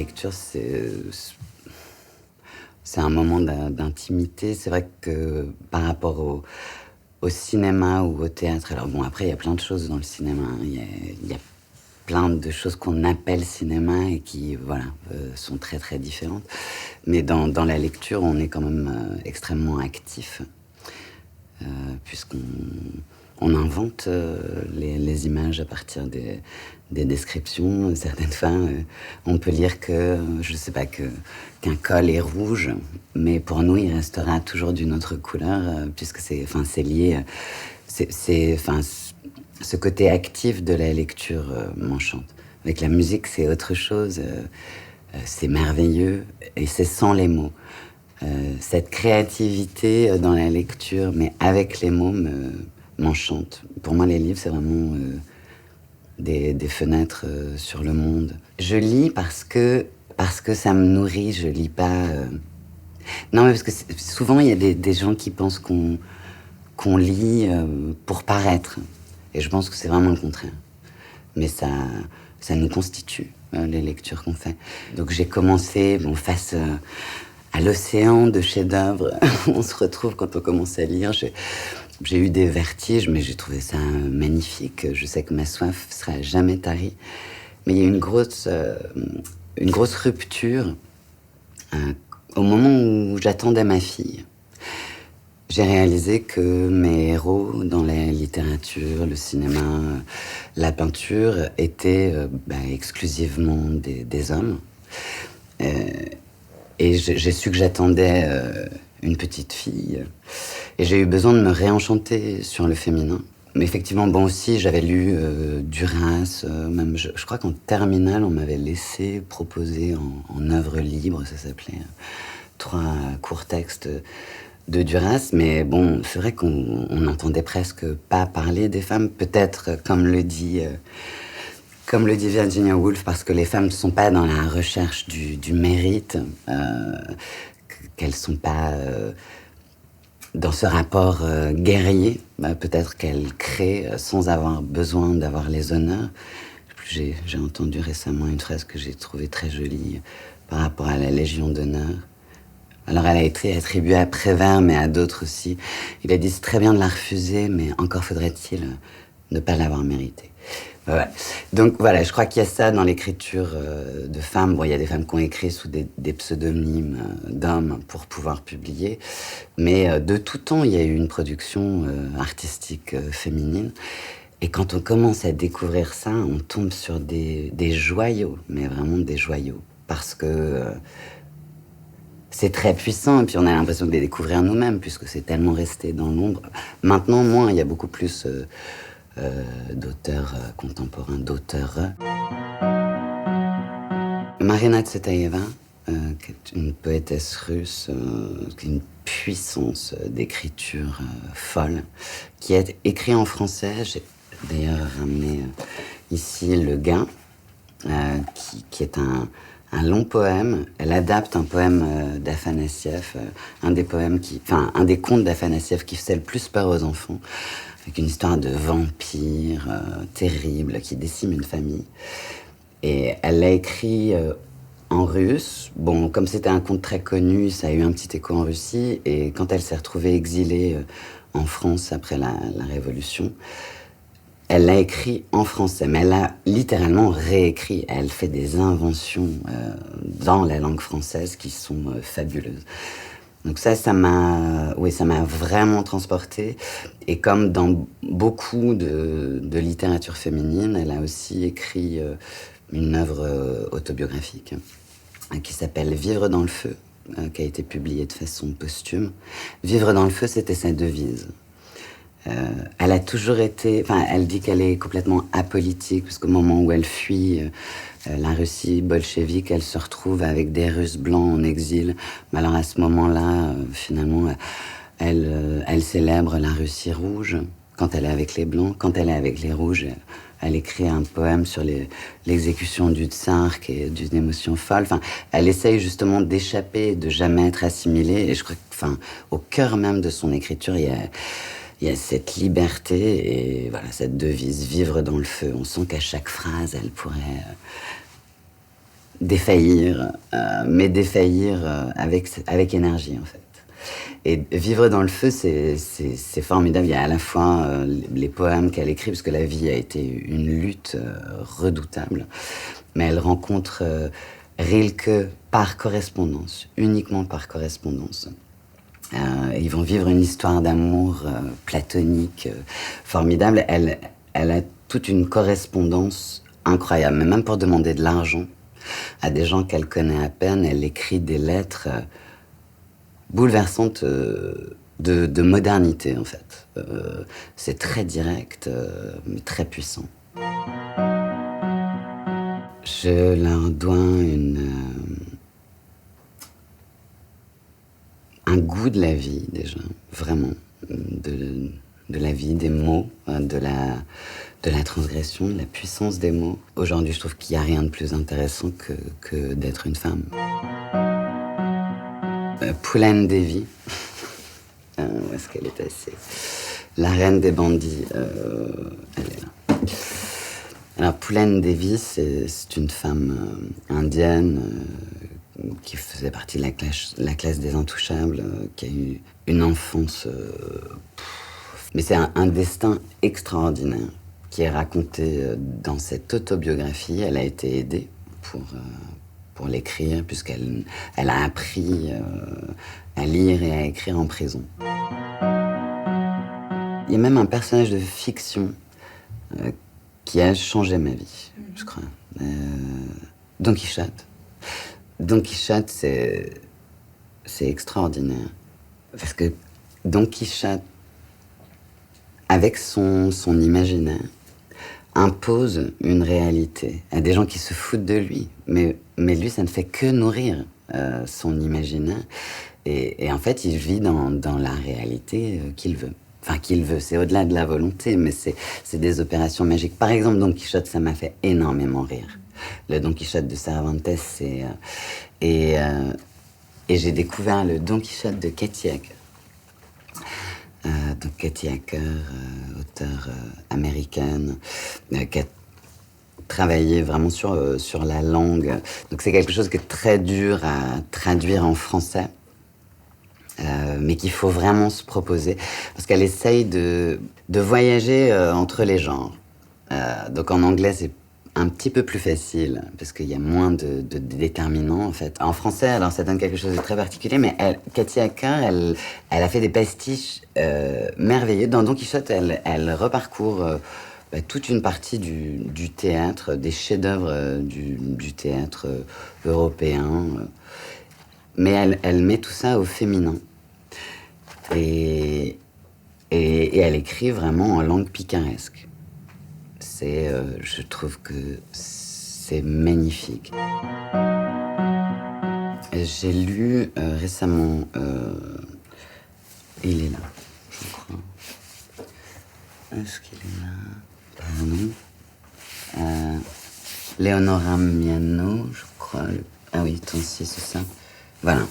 lecture, c'est un moment d'intimité. C'est vrai que par rapport au cinéma ou au théâtre, alors bon, après, il y a plein de choses dans le cinéma, hein. Il y a plein de choses qu'on appelle cinéma et qui, voilà, sont très, très différentes. Mais dans la lecture, on est quand même extrêmement actif, puisqu'on invente les images à partir des descriptions. Certaines fois, on peut lire que, je sais pas, qu'un col est rouge, mais pour nous, il restera toujours d'une autre couleur, puisque c'est lié. Ce côté actif de la lecture m'enchante. Avec la musique, c'est autre chose. C'est merveilleux et c'est sans les mots. Cette créativité dans la lecture, mais avec les mots, m'enchante. Pour moi, les livres, c'est vraiment des fenêtres sur le monde. Je lis parce que ça me nourrit. Je lis pas. Non, mais parce que souvent, il y a des gens qui pensent qu'on lit pour paraître. Et je pense que c'est vraiment le contraire. Mais ça nous constitue, les lectures qu'on fait. Donc j'ai commencé, face à l'océan de chefs-d'œuvre, on se retrouve quand on commence à lire. J'ai eu des vertiges, mais j'ai trouvé ça magnifique. Je sais que ma soif sera jamais tarie. Mais il y a une grosse rupture au moment où j'attendais ma fille. J'ai réalisé que mes héros dans la littérature, le cinéma, la peinture étaient exclusivement des hommes. Et j'ai su que j'attendais une petite fille. Et j'ai eu besoin de me réenchanter sur le féminin. Mais effectivement, bon aussi, j'avais lu Duras, même je crois qu'en terminale, on m'avait laissé proposer en œuvre libre, ça s'appelait 3 courts textes de Duras, mais bon, c'est vrai qu'on n'entendait presque pas parler des femmes, peut-être comme le dit Virginia Woolf, parce que les femmes ne sont pas dans la recherche du mérite, qu'elles ne sont pas dans ce rapport guerrier, peut-être qu'elles créent sans avoir besoin d'avoir les honneurs. J'ai entendu récemment une phrase que j'ai trouvée très jolie par rapport à la Légion d'honneur. Alors elle a été attribuée à Prévert, mais à d'autres aussi. Il a dit, c'est très bien de la refuser, mais encore faudrait-il ne pas l'avoir méritée. Ouais. Donc voilà, je crois qu'il y a ça dans l'écriture de femmes. Bon, il y a des femmes qui ont écrit sous des pseudonymes d'hommes pour pouvoir publier. Mais de tout temps, il y a eu une production artistique féminine. Et quand on commence à découvrir ça, on tombe sur des joyaux, mais vraiment des joyaux. Parce que c'est très puissant, et puis on a l'impression de les découvrir nous-mêmes, puisque c'est tellement resté dans l'ombre. Maintenant, moins, il y a beaucoup plus d'auteurs contemporains, d'auteurs. Marina Tsvetaeva, qui est une poétesse russe, qui a une puissance d'écriture folle, qui a écrit en français. J'ai d'ailleurs ramené ici Le Gain, qui est un long poème. Elle adapte un poème d'Afanassiev, un des contes d'Afanassiev qui faisait le plus peur aux enfants, avec une histoire de vampire terrible qui décime une famille. Et elle l'a écrit en russe. Bon, comme c'était un conte très connu, ça a eu un petit écho en Russie. Et quand elle s'est retrouvée exilée en France après la Révolution, elle l'a écrit en français, mais elle l'a littéralement réécrit. Elle fait des inventions dans la langue française qui sont fabuleuses. Donc ça m'a vraiment transportée. Et comme dans beaucoup de littérature féminine, elle a aussi écrit une œuvre autobiographique qui s'appelle Vivre dans le feu, qui a été publiée de façon posthume. Vivre dans le feu, c'était sa devise. Elle a toujours été... elle dit qu'elle est complètement apolitique, parce qu'au moment où elle fuit la Russie bolchevique, elle se retrouve avec des Russes blancs en exil. Mais alors à ce moment-là, finalement, elle célèbre la Russie rouge, quand elle est avec les Blancs. Quand elle est avec les Rouges, elle écrit un poème sur l'exécution du tsar, qui est d'une émotion folle. Elle essaye justement d'échapper, de jamais être assimilée. Et je crois que, au cœur même de son écriture, il y a cette liberté et voilà, cette devise, vivre dans le feu. On sent qu'à chaque phrase, elle pourrait défaillir, mais défaillir avec énergie, en fait. Et vivre dans le feu, c'est formidable. Il y a à la fois les poèmes qu'elle écrit, parce que la vie a été une lutte redoutable, mais elle rencontre Rilke par correspondance, uniquement par correspondance. Ils vont vivre une histoire d'amour platonique formidable. Elle a toute une correspondance incroyable, mais même pour demander de l'argent à des gens qu'elle connaît à peine, elle écrit des lettres bouleversantes de modernité, en fait. C'est très direct, mais très puissant. Je leur dois un goût de la vie, déjà, vraiment. De la vie, des mots, de la transgression, de la puissance des mots. Aujourd'hui, je trouve qu'il n'y a rien de plus intéressant que d'être une femme. Poulaine Devi, où est-ce qu'elle est assise? La reine des bandits, elle est là. Alors, Poulaine Devi, c'est une femme indienne qui faisait partie de la classe des intouchables, qui a eu une enfance... mais c'est un destin extraordinaire qui est raconté dans cette autobiographie. Elle a été aidée pour l'écrire, puisqu'elle a appris à lire et à écrire en prison. Il y a même un personnage de fiction qui a changé ma vie, je crois. Don Quichotte. Don Quichotte, c'est extraordinaire. Parce que Don Quichotte, avec son imaginaire, impose une réalité à des gens qui se foutent de lui. Mais lui, ça ne fait que nourrir son imaginaire. Et en fait, il vit dans la réalité qu'il veut. Enfin, qu'il veut, c'est au-delà de la volonté, mais c'est des opérations magiques. Par exemple, Don Quichotte, ça m'a fait énormément rire. Le Don Quichotte de Cervantes, c'est... et j'ai découvert le Don Quichotte de Katie Hacker. Donc Katie Hacker, auteure américaine, qui a travaillé vraiment sur la langue. Donc c'est quelque chose qui est très dur à traduire en français. Mais qu'il faut vraiment se proposer, parce qu'elle essaye de voyager entre les genres. Donc en anglais, c'est un petit peu plus facile, parce qu'il y a moins de déterminants, en fait. En français, alors ça donne quelque chose de très particulier, mais Katie Hacker, elle a fait des pastiches merveilleux. Dans Don Quichotte, elle reparcourt toute une partie du théâtre, des chefs-d'œuvre du théâtre européen. Mais elle met tout ça au féminin. Et elle écrit vraiment en langue picaresque. Je trouve que c'est magnifique. J'ai lu récemment, il est là, je crois. Est-ce qu'il est là? Pardon. Leonora Miano, je crois. Ah oui, tant si, c'est ça. Voilà.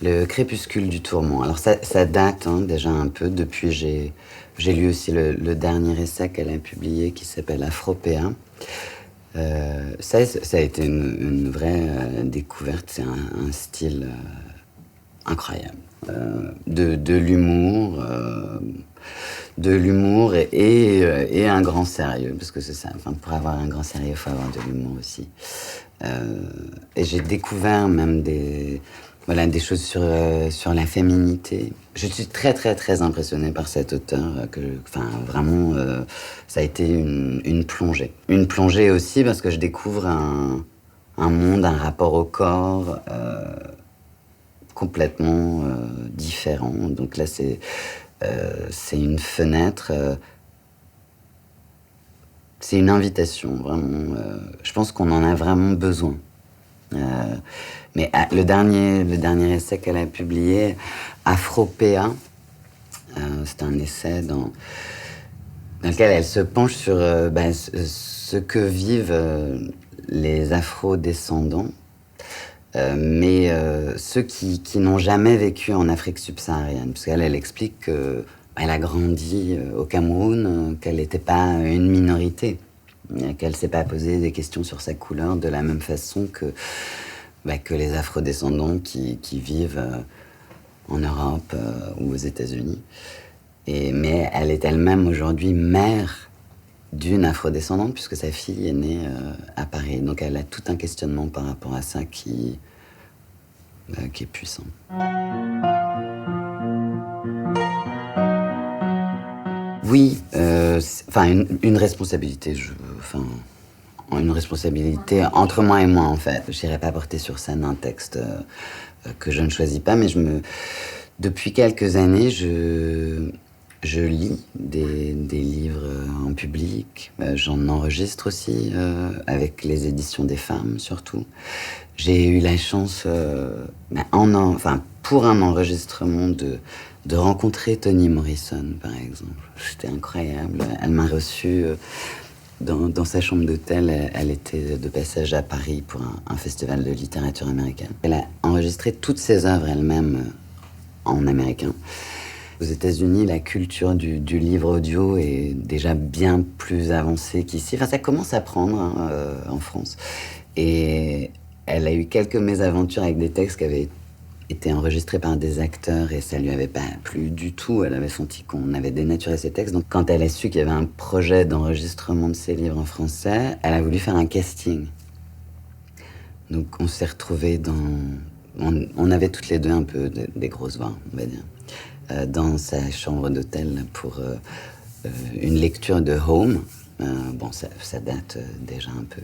Le crépuscule du tourment. Alors ça date déjà un peu. Depuis, j'ai lu aussi le dernier essai qu'elle a publié qui s'appelle Afropéa. Ça a été une vraie découverte. C'est un style incroyable. De l'humour et un grand sérieux, parce que c'est ça. Enfin, pour avoir un grand sérieux, il faut avoir de l'humour aussi. Et j'ai découvert même des choses sur la féminité. Je suis très, très, très impressionnée par cet auteur. Vraiment, ça a été une plongée. Une plongée aussi parce que je découvre un monde, un rapport au corps complètement différent. Donc là, c'est une fenêtre... c'est une invitation, vraiment. Je pense qu'on en a vraiment besoin. Mais le dernier essai qu'elle a publié, Afropéa, c'est un essai dans lequel elle se penche sur ce que vivent les afro-descendants, mais ceux qui n'ont jamais vécu en Afrique subsaharienne. Parce qu'elle explique qu'elle a grandi au Cameroun, qu'elle n'était pas une minorité. qu'elle ne s'est pas posé des questions sur sa couleur de la même façon que les afrodescendants qui vivent en Europe ou aux États-Unis. Mais elle est elle-même aujourd'hui mère d'une afrodescendante, puisque sa fille est née à Paris. Donc elle a tout un questionnement par rapport à ça qui est puissant. Oui, une responsabilité. Une responsabilité entre moi et moi, en fait. Je n'irai pas porter sur scène un texte que je ne choisis pas, mais depuis quelques années, je lis des livres en public. J'en enregistre aussi, avec les éditions des femmes, surtout. J'ai eu la chance, pour un enregistrement, de rencontrer Toni Morrison, par exemple. C'était incroyable. Elle m'a reçue dans sa chambre d'hôtel. Elle était de passage à Paris pour un festival de littérature américaine. Elle a enregistré toutes ses œuvres elle-même en américain. Aux États-Unis, la culture du livre audio est déjà bien plus avancée qu'ici. Enfin, ça commence à prendre en France. Et elle a eu quelques mésaventures avec des textes qui avaient été enregistrés par des acteurs et ça lui avait pas plu du tout. Elle avait senti qu'on avait dénaturé ses textes. Donc quand elle a su qu'il y avait un projet d'enregistrement de ses livres en français, elle a voulu faire un casting. Donc on s'est retrouvés on avait toutes les deux un peu des grosses voix, on va dire, dans sa chambre d'hôtel pour une lecture de Home. Ça date déjà un peu.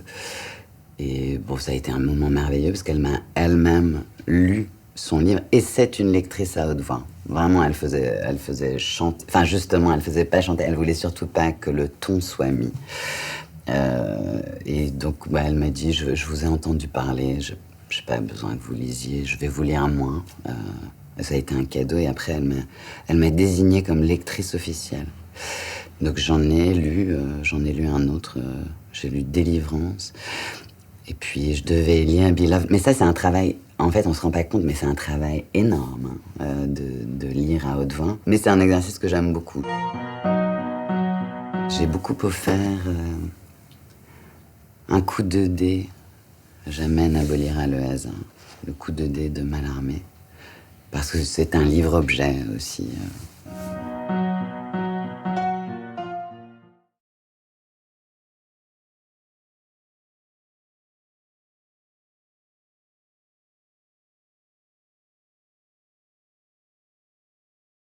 Et bon, ça a été un moment merveilleux parce qu'elle m'a elle-même lu son livre. Et c'est une lectrice à haute voix. Vraiment, elle faisait chanter. Enfin, justement, elle faisait pas chanter. Elle voulait surtout pas que le ton soit mis. Et donc, elle m'a dit, je vous ai entendu parler. Je n'ai pas besoin que vous lisiez. Je vais vous lire moins. Ça a été un cadeau. Et après, elle m'a désignée comme lectrice officielle. Donc, j'en ai lu un autre. J'ai lu Délivrance. Et puis, je devais lire Beloved. Mais ça, c'est un travail... En fait, on se rend pas compte, mais c'est un travail énorme de lire à haute voix. Mais c'est un exercice que j'aime beaucoup. J'ai beaucoup offert un coup de dé. J'amène abolira le hasard. Le coup de dé de Mallarmé. Parce que c'est un livre-objet aussi.